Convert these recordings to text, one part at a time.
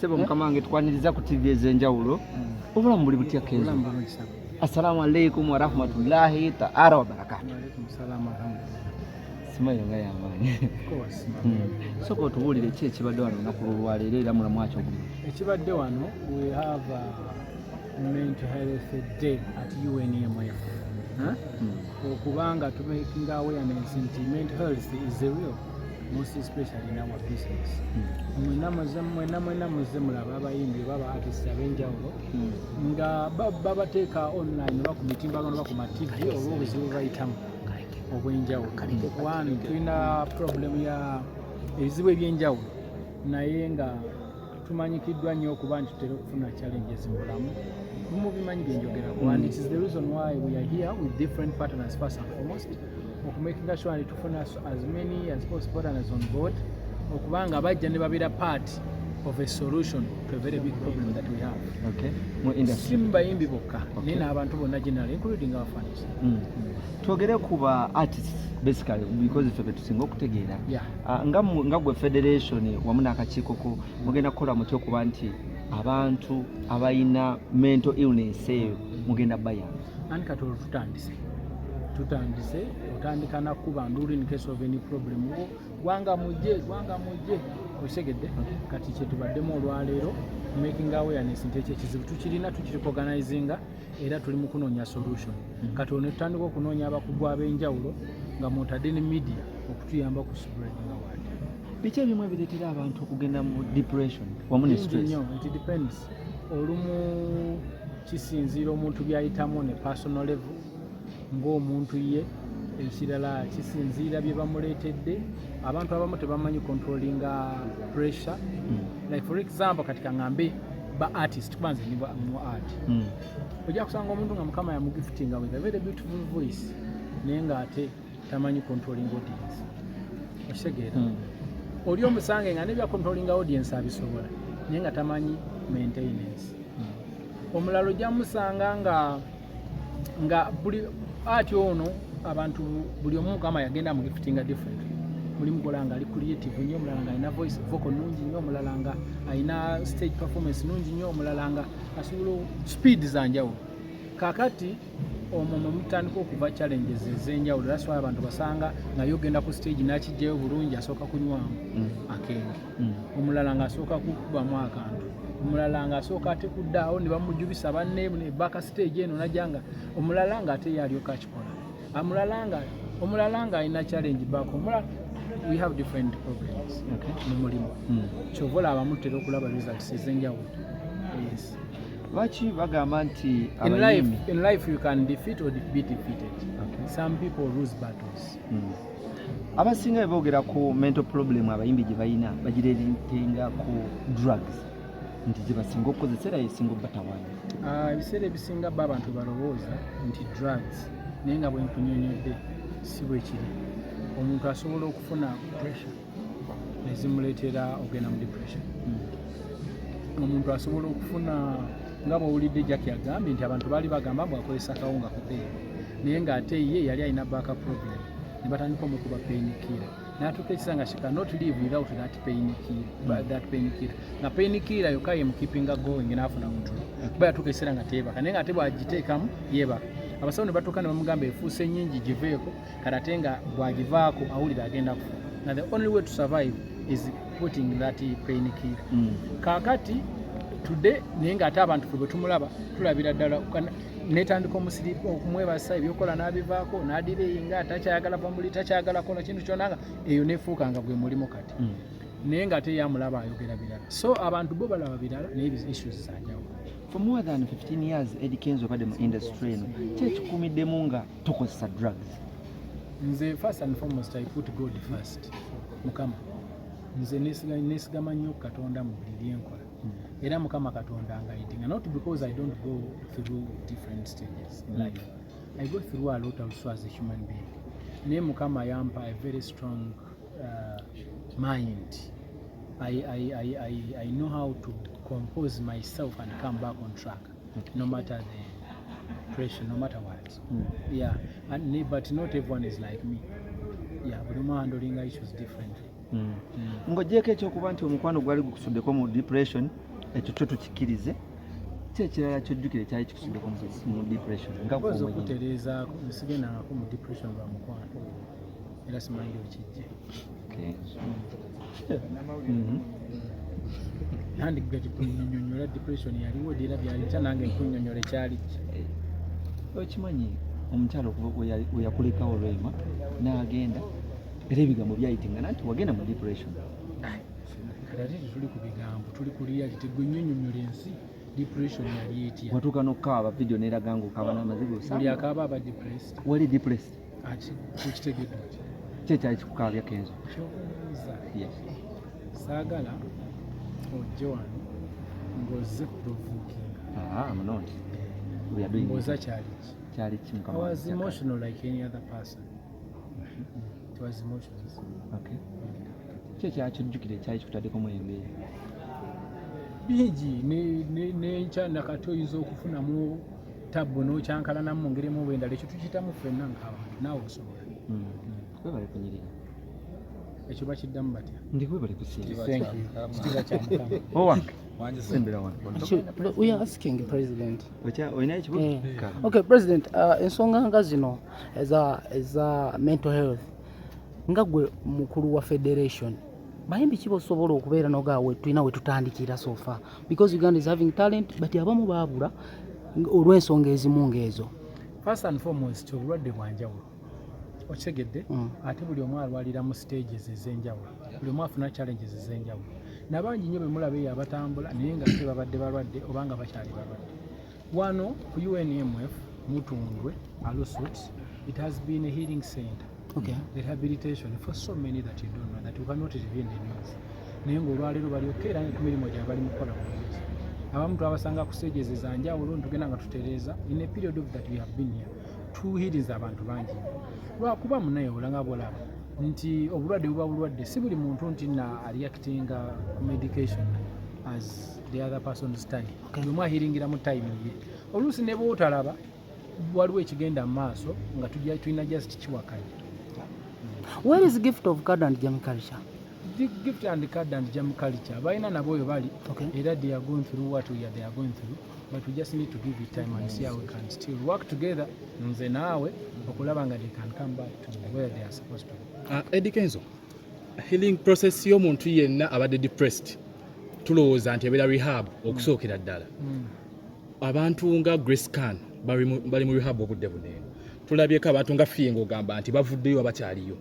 Sebo mkamange tukwaniriza ku TV ezenjawulo obulamu buli butya Kenzo. Assalamu alaikum wa rahmatullahi ta'ala wa barakatuh. Wa alaikum salam wa rahmatullahi. Simayo nga yamanyi. Of course. Soko tubulire ki ekibadde wano nakulwalira era mulamu akyo gumu. Ekibadde wano we have mental health day at UNMF. Okubanga to making awareness nti mental health is real, most especially in our business. Mwena mulaba abayimbi baba artists abenjawulo nga babateeka online oba ku mitimbagano oba ku TV oba obuzibu bayitamu obwenjawulo. One, tulina problem ya ebizibu ebyenjawulo naye nga tumanyikiddwa nnyo okuba nti tutera okufuna challenges mu bulamu. Mubimanyi byenjogerako, and it is the reason why we are here with different partners first and foremost, making sure that tufuna as many as possible partners on board okubanga bajja ne babira part of a solution to a very big problem that we have. Okay. More industry. Simba yimbi bokka nina abantu bonna generally including our fans. Twogere kuba artists basically because if tusinga okutegeera nga gwe federation wamu n'akakiiko ko mugenda kukola mutyo kuba nti abantu abayina mental illness eyo mugenda bayamba. Ani katolo tutandise otandika nakuba nduli in case of any problem gwanga mujje osegedde kati kye tubaddemu olwaleero making awareness nti ekyo ekizibu tukirina organizinga era tuli mu kunoonya solution. Kati ono tutandika okunoonya abakugu ab'enjawulo nga mutadde ne media okutuyamba ku spreading award. Biki ebimu ebireetera abantu okugenda mu depression wamu ne stress? It depends. Olumu kisinziira omuntu byayitamu ne personal level ng'omuntu ye, ekirala kisinziira bye bamuleetedde. Abantu abamu tebamanyi controllinga pressure. Like for example kati kangambe ba artist kubanze ni mu art. Ojja kusanga omuntu nga Mukama yamugiftinga with a very beautiful voice naye nga ate tamanyi controlling audience. Osegeera. Oli omusange nga ne bya controlling audience abisobola naye nga tamanyi maintenance. Omulalo ojja musanga nga buli ati ono abantu buli omu Mukama yagenda mugiftinga different. Mulimu kolanga ali creative nnyo, omulala nga alina voice vocal nungi nnyo, omulala nga alina stage performance nungi nnyo, omulala nga asobola speed za njawulo. Kakati omwo mutandika okuva challenges ez'enjawulo. That's why abantu basanga nga yogenda ku stage n'akijjayo bulungi asooka kunywamu akenge. Omulala nga asooka kukubamu akantu. Omulala nga asooka ate kuddaawo ne bamujjubisa banne ne baka stage eno najanga. Omulala nga ate yalyoka akikola. Omulala nga alina challenge back. We have different programs. Mu mulimu. Kyovola abamu tutera okulaba results ez'enjawulo. Yes. Lwaki bagamba nti in life you can defeat or be defeated. Some people lose battles. Abasinga boogera ku mental problem abayimbi gye balina bagireetinga ku drugs nti gye basinga okukozesera esinga batawaanya. Ebiseera ebisinga abantu balowooza nti drugs naye nga bwenkunyonyodde si bwe kiri. Omuntu asobola okufuna pressure nezimuleetera ogenda mu depression. Omuntu asobola okufuna nga bw'owulidde Jackie agambye nti abantu baali bagamba bw'akozesa akawunga ku pain naye ng'ate ye yali alina backup problem ne batandika omukuba painkiller n'atuuka ekisa nga she cannot live without that painkiller. Nga painkiller yokka ye mukipinga going n'afuna control kuba yatuuka ekiseera nga teebaka naye ng'ate bw'agiteekamu yeebaka. Abasawo ne batuuka ne bamugamba efuuse nnyingi giveeko kati ate nga bw'agivaako awulira agenda kufa. Now the only way to survive is putting that painkiller. Kaakati today naye ng'ate abantu ffe bwe tumulaba tulabira ddala netandika omusiripu okumwebasa ebyokola n'abivaako n'adireyinga takyayagala pambuli takyayagala kola kintu kyonna nga eyo nefuuka nga gwe mulimo kati naye ng'ate yamulaba ayogera birala. So abantu bo balaba birala naye issues zanjawulo. For more than 15 years Eddie Kenzo obadde mu industry eno ki ekikuumiddemu nga tokozesa drugs? Nze first and foremost I put God first. Mukama nze nesigama nnyo Katonda mu buli byenkola. Era Mukama Katonda angayidinga, not because I don't go through different stages in life. I go through a lot also as a human being. Naye Mukama yampa a very strong mind. I know how to compose myself and come back on track, no matter the pressure, no matter what. But not everyone is like me. But I'm handling issues differently. ng'ogyeko ekyokuba nti omukwano gwali gukusuddeko mu depression ekyo kyo tukikkirize kyekirala kyojjukire kyali kikusuddeko mu depression nga okutereezaako nsigendangako mu depression lwa mukwano era simanyi okijje nandigati kunnyonnyola depression yaliwo era byalitya nange nkunnyonnyola ekyali okimanyi omukyalo we yakulekawo olwema n'agenda era ebigambo byayitingana nti wagenda mu depression ate tetuli ku bigambo tuli ku reality gwe nnyonnyola ensi depression yali etya watuuka n'okukaaba video n'eraga ng'okaaba n'amazigo buli akaaba aba depressed wali depressed kukitegedde kyekyali kikukaabya Kenzo kyobuuza saagala ojje wano ng'ozze kuprovokinga munonti ng'oza kyali ki I was emotional like any other person. It was emotions. Okay. Kyekyali kyojjukire kyali kikutaddeko mu embeera bingi nenkya nakati oyinza okufunamu tabbo n'okyankalanamu mu ngeri emu bwendala ekyo tukiyitamu ffenna nk'abantu naawe osobola kwebale kunyirira ekyo bakiddamu batya ndi kwebale kusinga kitiibwa kya Mukama owange sembera wano we are asking President. Oyina ekibuzo? Okay, President, ensonga nga zino eza mental health nga gwe mukulu wa federation bayimbi ki bosobola okubeera nogaawe tulina we tutandikira sofa because Uganda is having talent but abamu baabula olw'ensonga ezimu ng'ezo. First and foremost obulwadde bwanjawulo okitegedde ate buli omu alwalira mu stages ez'enjawulo buli omu afuna challenges ez'enjawulo nabangi nnyo bemulaba eyo abatambula naye nga te babadde balwadde obanga bakyali balwadde wano ku UNMF Mutundwe Alusut it has been a healing center. Okay. Rehabilitation for so many that you don't know that you cannot review in the news. Naye ng'olwaleero bali okkeera ku mirimu gyabwe bali mu kukola bulungi abamu twabasanga ku stages ezanjawulo ntugenda nga tutereeza in a period of that we have been here tuhiriza abantu bangi lwakuba munayewola nga bwolaba nti obulwadde buba bulwadde si buli muntu nti reactinga ku medication as the other person's time buli omu ahiringira mu time ye oluusi ne bw'otalaba waliwo ekigenda mu maaso nga tulina just kiwakanya. Where is gift of card and jam culture? The gift and card and jam culture baina nabo oyo bali era they are going through what they are going through but we just need to give it time and see how we can still work together nze naawe okulaba nga they can come back to where they are supposed to be. Eddie Kenzo, healing process y'omuntu yenna abadde depressed tulowooza nti ebeera rehab okusookera ddala abantu nga Grace Khan bali mu rehab obudde buneeno tulabyeko abantu nga fiye ng'ogamba nti bavuddeyo abakyaliyo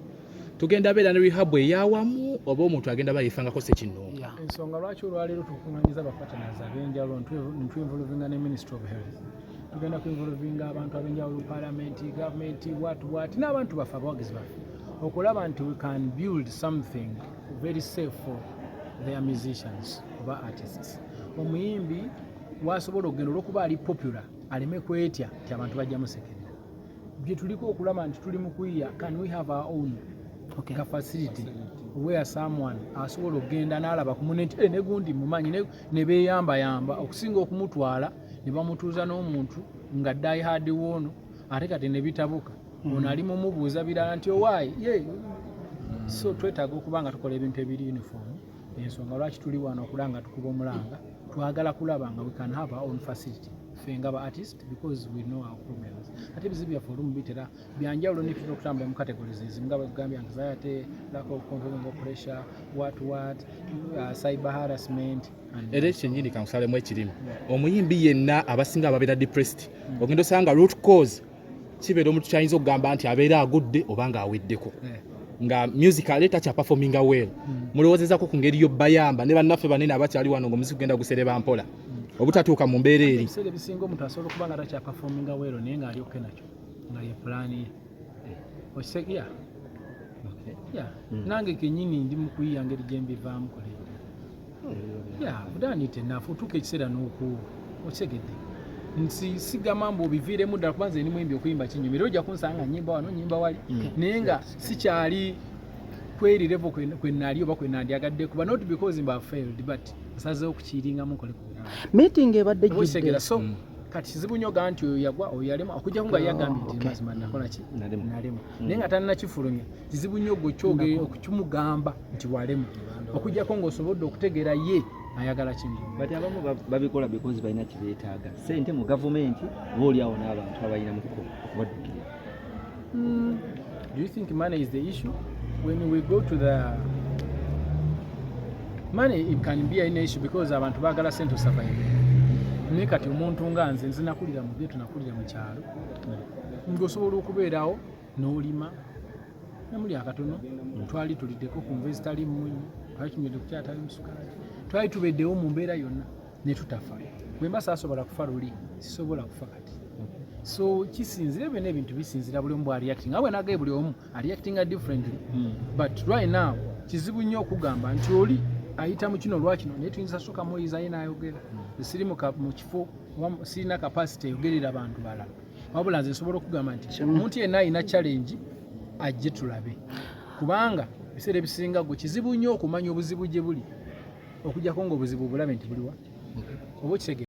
tugenda beera ne rehab eyawamu oba omuntu agenda bayifangako sekinnoomu ensonga lwaki olwaleero tukuŋŋanyiza abafatanazi ab'enjawulo ntwinvolvinga ne Ministry of Health tugenda kuinvolvinga abantu ab'enjawulo palamenti gavumenti what n'abantu baffe abawagizi baffe okulaba nti we can build something very safe for their musicians oba artists omuyimbi wasobola okugenda olw'okuba ali popular aleme kwetya nti abantu bajja musekerera bye tuliko okulaba nti tuli mu kuyiya can we have our own ka facility where someone asobola okugenda n'alaba ku munne nti negundi mumanyi ne beeyambayamba okusinga okumutwala ne bamutuuza n'omuntu nga die hard woono ate kati ne bitabuka ono ali mumubuuza birala nti owaayi so twetaaga okuba nga tukola ebintu ebiri uniform ensonga lwaki tuli wano okulaba nga tukuba omulanga twagala kulaba nga we can have our own facility fenga ba artist because we know our problems ate ebizibu byaffe olumu bitera byanjawulo netulina okutambula mu categories ezimu nga bagambye anxiety lack of controlling of pressure what cyber harassment era ekyenyini kankusalemu ekirimu omuyimbi yenna abasinga ababeera depressed ogenda osanga root cause kibeera omuntu kyayinza okugamba nti abeera agudde oba nga aweddeko nga music aleta kya performing well mulowoozezaako ku ngeri y'obbayamba ne bannaffe banene abakyali wano ng'omuziki gugenda gusereba mpola obutatuuka mu mbeera eri ebiseera ebisinga omuntu asobola okuba nga takya performing well naye nga alyoke nakyo nga ye pulaani ye okisegeya nange kenyini ndi mu kuyiya ngeri gye mbivaamu koleeta budaanite naafe otuuka ekiseera n'okuwa okisegedde nsigamba mbu obiviiremu ddala kubanza eri mwembi okuyimba kinyumira ojja kunsanga nyimba wano nyimba wali naye nga sikyali kweri level kwenali oba kwenandyagadde kuba not because mba failed but nsazeewo kukiringamu nkole ku meeting ebadde jjidde so kati kizibu nnyo gaa nti oyo yagwa oyo yalema okujjako nga yagambye nti mazima nakola ki Nalema. nalema naye nga tanakifulumya kizibu nnyo gwe kyogere okukimugamba nti walema okujjako ng'osobodde okutegeera ye ayagala kimu but abamu babikola because balina kibeetaaga ssente mu gavumenti boolyawo n'abantu abalina okubaddukira. Do you think money is the issue? When we go to the money, it can be an issue because abantu bagala sente survive. Naye kati omuntu nga nze nakulira mu byetu nakulira mu kyalo ng'osobola okubeerawo n'olima namuli akatono twali tuliddeko ku nva ezitali mmunyu twali tunywedde ku kyatali musukaali twali tubeddewo mu mbeera yonna ne tutafa bwe mba saasobola kufa luli sisobola kufa kati so kisinzira byonna ebintu bisinzira buli omu bw'areacting abwe nagaye buli omu areactinga differently but right now kizibu nnyo okugamba nti oli ayita mu kino lwakino naye tuyinza soka moyiza ye n'ayogera siri mu kifo sirina capacity eyogerera abantu balala wabula nze nsobola okugamba nti omuntu yenna alina challenge ajje tulabe kubanga ebiseera ebisinga gwe kizibu nnyo okumanya obuzibu gye buli okujjako ng'obuzibu obulabe nti buliwa oba okitegeera